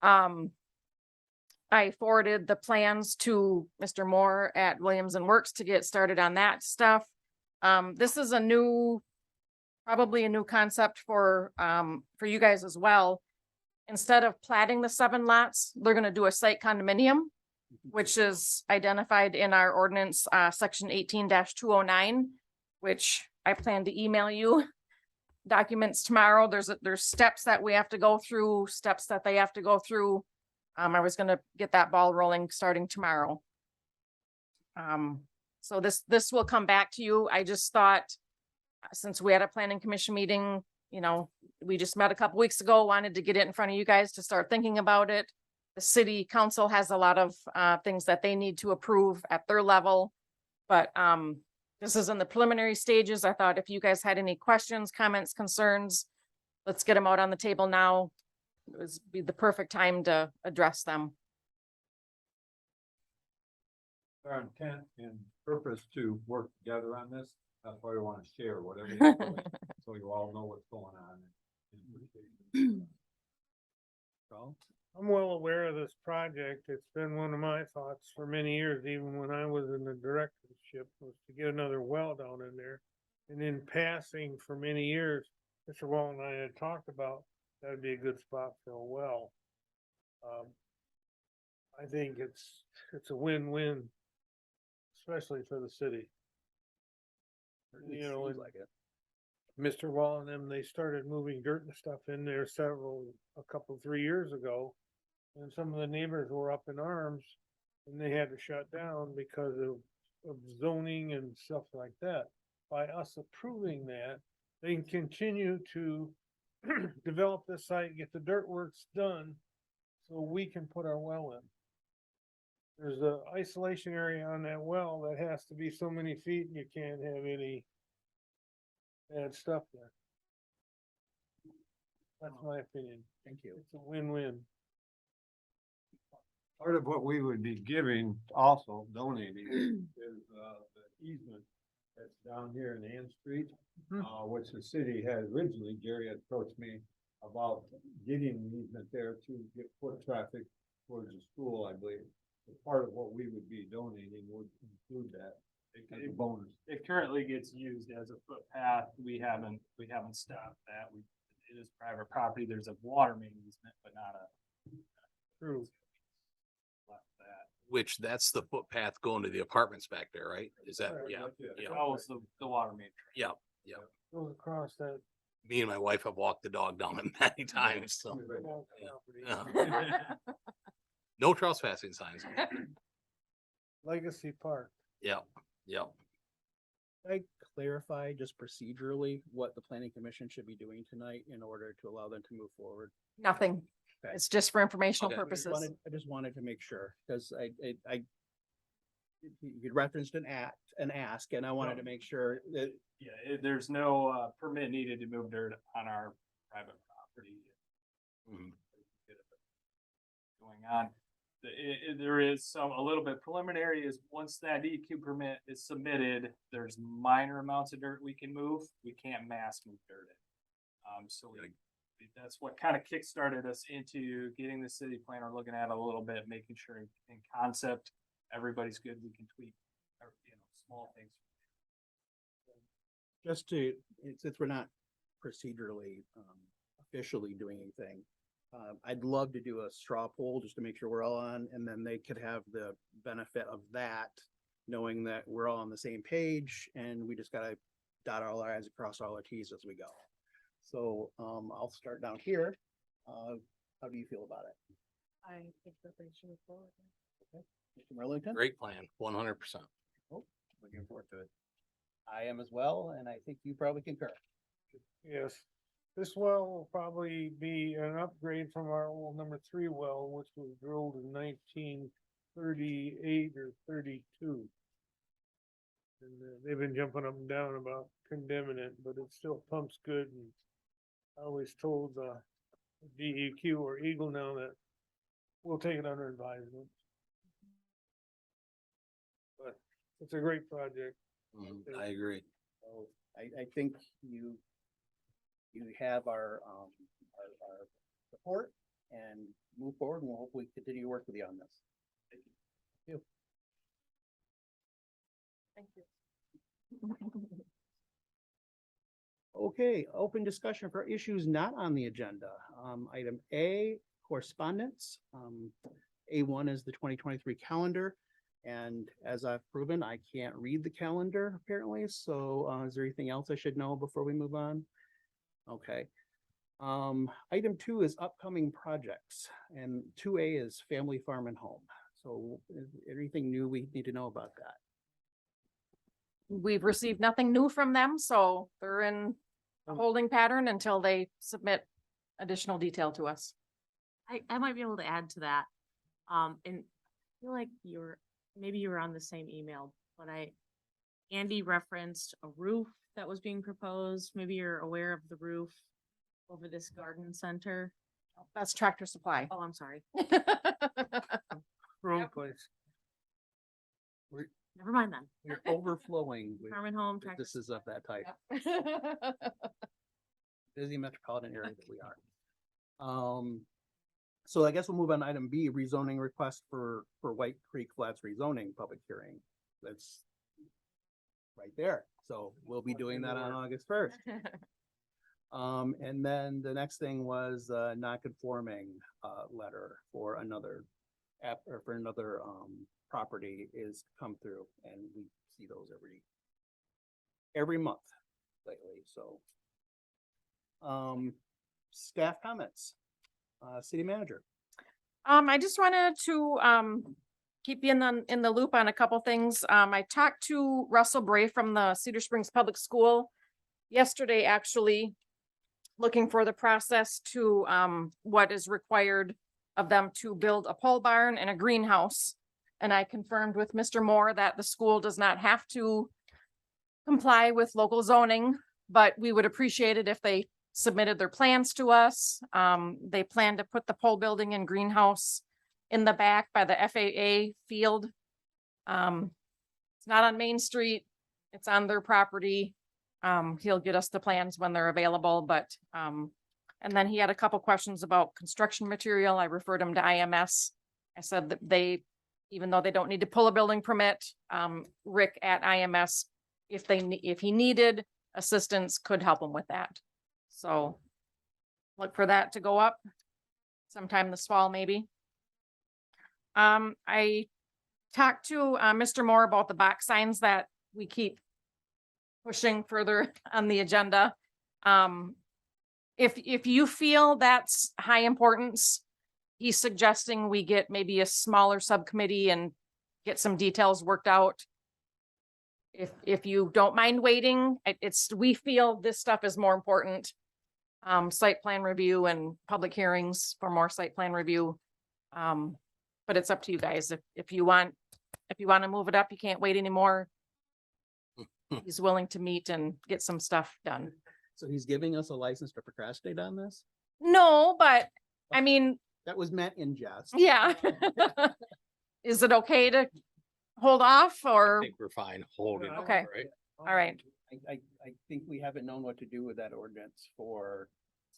I forwarded the plans to Mr. Moore at Williams and Works to get started on that stuff. This is probably a new concept for you guys as well. Instead of platting the 7 lots, they're gonna do a site condominium, which is identified in our ordinance, section 18-209, which I plan to email you documents tomorrow. There's steps that we have to go through, steps that they have to go through. I was gonna get that ball rolling starting tomorrow. So this will come back to you. I just thought, since we had a planning commission meeting, we just met a couple weeks ago, wanted to get it in front of you guys to start thinking about it. The city council has a lot of things that they need to approve at their level. But this is in the preliminary stages. I thought if you guys had any questions, comments, concerns, let's get them out on the table now. It would be the perfect time to address them. Our intent and purpose to work together on this, that's why we want to share whatever, you're doing, so you all know what's going on. I'm well aware of this project. It's been one of my thoughts for many years, even when I was in the directorship, was to get another well down in there. And in passing for many years, Mr. Walton and I had talked about that'd be a good spot for a well. I think it's a win-win, especially for the city. Seems like it. Mr. Wall and them, they started moving dirt and stuff in there a couple, 3 years ago. And some of the neighbors were up in arms and they had to shut down because of zoning and stuff like that. By us approving that, they can continue to develop the site, get the dirt works done, so we can put our well in. There's a isolation area on that well that has to be so many feet and you can't have any bad stuff there. That's my opinion. Thank you. It's a win-win. Part of what we would be giving, also donating, is the easement that's down here in Ann Street. Which the city had originally, Gary had approached me about getting an easement there to get foot traffic towards the school, I believe. So part of what we would be donating would include that as a bonus. It currently gets used as a footpath. We haven't stopped that. It is private property. There's a water main easement, but not a. True. Left that. Which that's the footpath going to the apartments back there, right? Is that, Right, yeah, yeah, Oh, it's the water main. yeah. Goes across that. Me and my wife have walked the dog down it many times, so. whole Yeah. property. No trespassing signs. Legacy Park. Yeah. Can I clarify just procedurally what the planning commission should be doing tonight in order to allow them to move forward? Nothing. Okay. It's just for informational Okay. purposes. I just wanted to make sure, because you referenced an ask, and I wanted to make sure that, Yeah, there's no permit needed to move dirt on our private property. Mhm. Going on. There is a little bit preliminary is once that DEQ permit is submitted, there's minor amounts of dirt we can move. We can't mass move dirt in. So that's what kind of kickstarted us into getting the city planner looking at it a little bit, making sure in concept, everybody's good. We can tweak, small things. just to, since we're not procedurally, officially doing anything, I'd love to do a straw poll just to make sure we're all on, and then they could have the benefit of that knowing that we're all on the same page and we just gotta dot all our i's, across all our t's as we go. So, I'll start down here. How do you feel about it? I think that they should move forward. Mr. Merlington? Great plan, 100%. Looking forward to it. I am as well, and I think you probably concur. Yes, this well will probably be an upgrade from our old number 3 well, which was drilled in 1938 or 32. And they've been jumping up and down about condemning it, but it still pumps good. And I always told DEQ or Eagle now that we'll take it under advisement. But it's a great project. I agree. So I think you have our support and move forward, and we'll hopefully continue to work with you on this. Thank you. Okay, open discussion for issues not on the agenda. Item A, correspondence. A1 is the 2023 calendar. And as I've proven, I can't read the calendar apparently. So is there anything else I should know before we move on? Okay. Item 2 is upcoming projects, and 2A is family, farm and home. So is there anything new we need to know about that? We've received nothing new from them, so they're in a holding pattern until they submit additional detail to us. I might be able to add to that. And I feel like maybe you were on the same email, but Andy referenced a roof that was being proposed. Maybe you're aware of the roof over this garden center. That's Tractor Supply. Oh, I'm sorry. Wrong place. Never mind then. We're overflowing with Farm and home. Tractor businesses of that type. Yep. Busy metropolitan area that we are. So I guess we'll move on to item B, rezoning request for White Creek Flats rezoning public hearing. That's right there. So we'll be doing that on August 1st. And then the next thing was non-conforming letter for another property is come through, and we see those every month lately, so. Staff comments, city manager. I just wanted to keep you in the loop on a couple things. I talked to Russell Bray from the Cedar Springs Public School yesterday, actually, looking for the process to what is required of them to build a pole barn and a greenhouse. And I confirmed with Mr. Moore that the school does not have to comply with local zoning, but we would appreciate it if they submitted their plans to us. They plan to put the pole building and greenhouse in the back by the FAA field. It's not on Main Street. It's on their property. He'll get us the plans when they're available, but, and then he had a couple questions about construction material. I referred him to IMS. I said that even though they don't need to pull a building permit, Rick at IMS, if he needed assistance, could help him with that. So look for that to go up sometime this fall, maybe. I talked to Mr. Moore about the box signs that we keep pushing further on the agenda. If you feel that's high importance, he's suggesting we get maybe a smaller subcommittee and get some details worked out. If you don't mind waiting, we feel this stuff is more important. Site plan review and public hearings for more site plan review. But it's up to you guys. If you want to move it up, you can't wait anymore. He's willing to meet and get some stuff done. So he's giving us a license to procrastinate on this? No, but I mean, That was meant in jest. yeah. Is it okay to hold off I or? think we're fine holding. it, Okay. right? All right. I think we haven't known what to do with that ordinance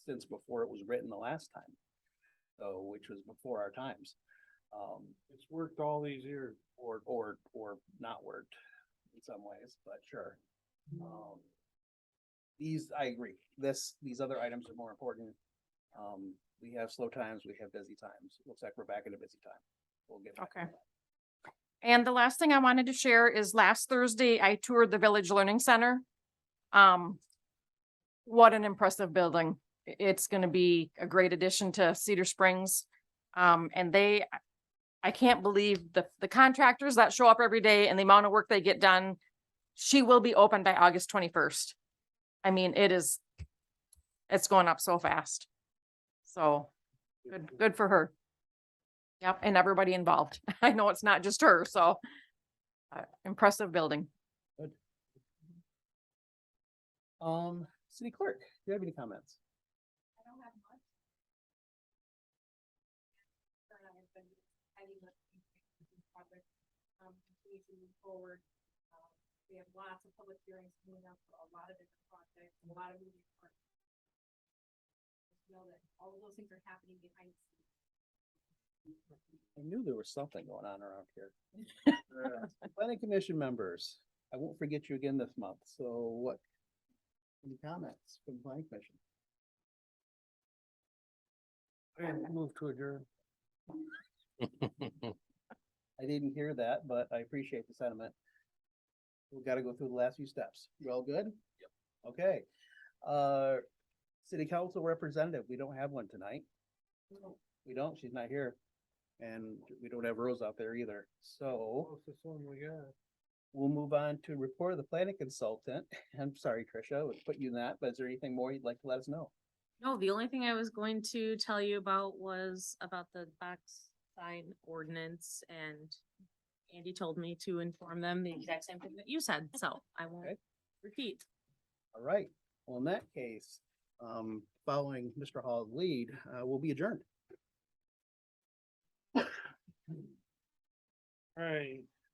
since before it was written the last time. So, which was before our times. It's worked all these years. Or not worked in some ways, but sure. I agree. These other items are more important. We have slow times, we have busy times. Looks like we're back in a busy time. We'll get back. to Okay. that. And the last thing I wanted to share is last Thursday, I toured the Village Learning Center. What an impressive building. It's gonna be a great addition to Cedar Springs. And I can't believe the contractors that show up every day and the amount of work they get done. She will be open by August 21st. I mean, it's going up so fast. So good for her. Yep, and everybody involved. I know it's not just her, so impressive building. City Clerk, do you have any comments? I don't have much. I've been highly looking at this project, continue to move forward. We have lots of public hearings coming up for a lot of different projects, a lot of moving parts. Just know that all of those things are happening behind the scenes. I knew there was something going on around here. Planning Commission members, I won't forget you again this month, so what? Any comments from the Planning Commission? Move to adjourn. I didn't hear that, but I appreciate the sentiment. We gotta go through the last few steps. You all good? Yep. Okay. City Council representative, we don't have one tonight. We don't, she's not here. And we don't have Rose out there either, so Closest one we got. we'll move on to report of the planning consultant. I'm sorry, Tricia, I would put you in that, but is there anything more you'd like to let us know? No, the only thing I was going to tell you about was about the box sign ordinance, and Andy told me to inform them the exact same thing that you said, so I won't Okay. repeat. All right, well, in that case, following Mr. Hall's lead, we'll be adjourned. Right.